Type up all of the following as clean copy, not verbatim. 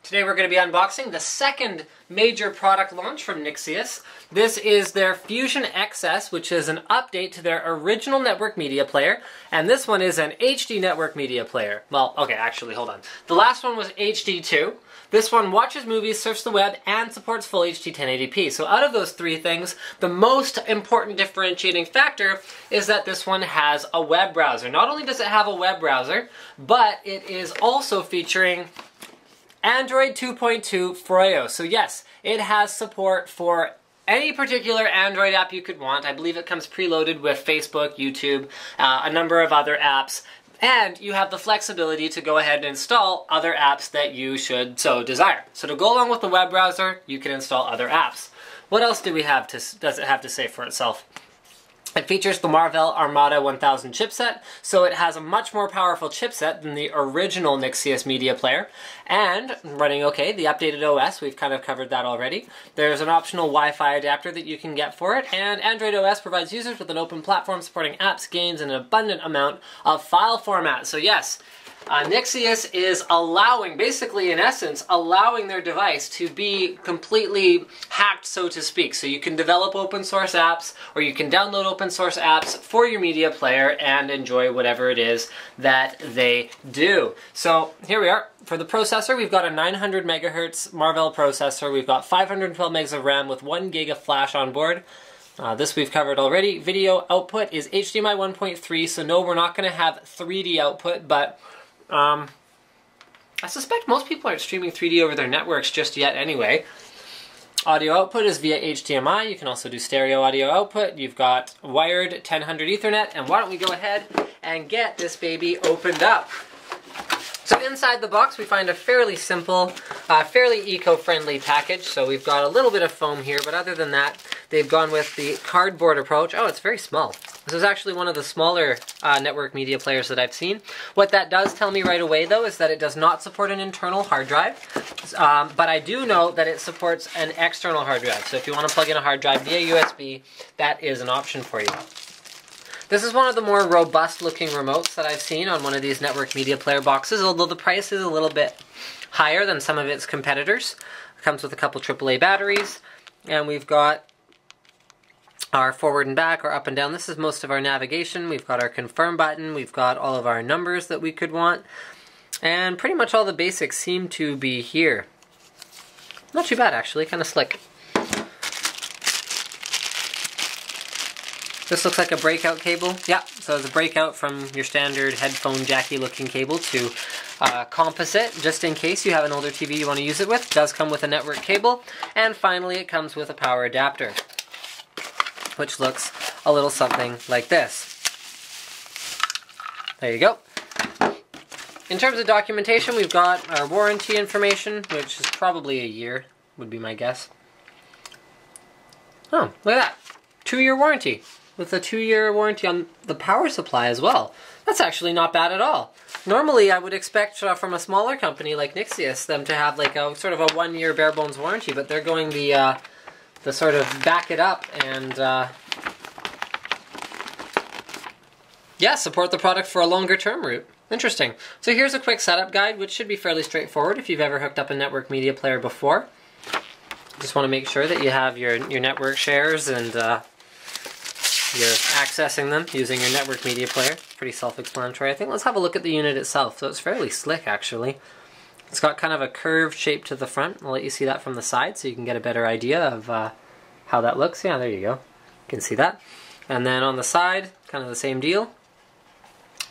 Today we're going to be unboxing the second major product launch from Nixeus. This is their Fusion XS, which is an update to their original network media player, and this one is an HD network media player. Well, okay, actually, hold on. The last one was HD2. This one watches movies, surfs the web, and supports full HD 1080p. So out of those three things, the most important differentiating factor is that this one has a web browser. Not only does it have a web browser, but it is also featuring Android 2.2 Froyo. So yes, it has support for any particular Android app you could want. I believe it comes preloaded with Facebook, YouTube, a number of other apps. And you have the flexibility to go ahead and install other apps that you should so desire. So to go along with the web browser, you can install other apps. What else do we have does it have to say for itself? It features the Marvell Armada 1000 chipset, so it has a much more powerful chipset than the original Nixeus media player. And, running okay, the updated OS, we've kind of covered that already. There's an optional Wi-Fi adapter that you can get for it, and Android OS provides users with an open platform supporting apps, games, and an abundant amount of file formats. So yes, Nixeus is allowing, basically in essence, allowing their device to be completely hacked, so to speak. So you can develop open source apps, or you can download open source apps for your media player and enjoy whatever it is that they do. So here we are. For the processor, we've got a 900 megahertz Marvell processor. We've got 512 megs of RAM with 1 gig of flash on board. This we've covered already. Video output is HDMI 1.3, so no, we're not going to have 3D output, but I suspect most people aren't streaming 3D over their networks just yet anyway. Audio output is via HDMI. You can also do stereo audio output. You've got wired 1000 Ethernet, and why don't we go ahead and get this baby opened up. So inside the box we find a fairly simple, fairly eco-friendly package. So we've got a little bit of foam here, but other than that, they've gone with the cardboard approach. Oh, it's very small. This is actually one of the smaller network media players that I've seen. What that does tell me right away, though, is that it does not support an internal hard drive. But I do know that it supports an external hard drive. So if you want to plug in a hard drive via USB, that is an option for you. This is one of the more robust looking remotes that I've seen on one of these network media player boxes, although the price is a little bit higher than some of its competitors. It comes with a couple AAA batteries, and we've got our forward and back, or up and down. This is most of our navigation. We've got our confirm button, we've got all of our numbers that we could want, and pretty much all the basics seem to be here. Not too bad actually, kind of slick. This looks like a breakout cable. Yeah, so the breakout from your standard headphone jacky looking cable to composite, just in case you have an older TV you want to use it with. It does come with a network cable. And finally it comes with a power adapter, which looks a little something like this. There you go. In terms of documentation, we've got our warranty information, which is probably a year, would be my guess. Oh, look at that. 2-year warranty, with a 2-year warranty on the power supply as well. That's actually not bad at all. Normally, I would expect from a smaller company like Nixeus them to have like a sort of a 1-year bare bones warranty, but they're going the sort of back it up and yeah, support the product for a longer term route. Interesting. So here's a quick setup guide, which should be fairly straightforward if you've ever hooked up a network media player before. Just want to make sure that you have your network shares and you're accessing them using your network media player. Pretty self-explanatory, I think. Let's have a look at the unit itself. So it's fairly slick, actually. It's got kind of a curved shape to the front. I'll let you see that from the side so you can get a better idea of how that looks. Yeah, there you go. You can see that. And then on the side, kind of the same deal.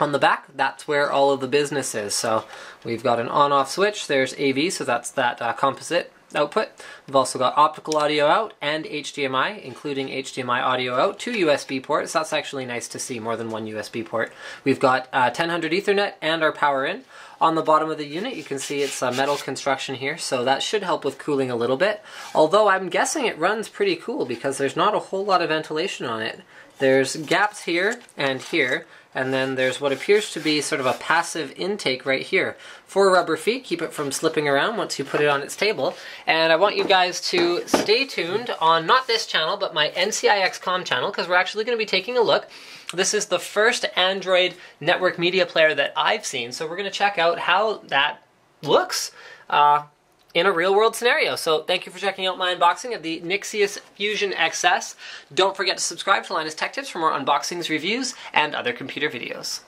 On the back, that's where all of the business is. So we've got an on-off switch. There's AV, so that's that composite output. We've also got optical audio out and HDMI, including HDMI audio out, 2 USB ports. That's actually nice to see, more than one USB port. We've got 1000 Ethernet and our power in. On the bottom of the unit, you can see it's a metal construction here, so that should help with cooling a little bit. Although I'm guessing it runs pretty cool because there's not a whole lot of ventilation on it. There's gaps here, and then there's what appears to be sort of a passive intake right here. 4 rubber feet, keep it from slipping around once you put it on its table. And I want you guys to stay tuned on not this channel, but my NCIX.com channel, because we're actually going to be taking a look. This is the first Android network media player that I've seen, so we're going to check out how that looks in a real-world scenario. So thank you for checking out my unboxing of the Nixeus Fusion XS. Don't forget to subscribe to Linus Tech Tips for more unboxings, reviews, and other computer videos.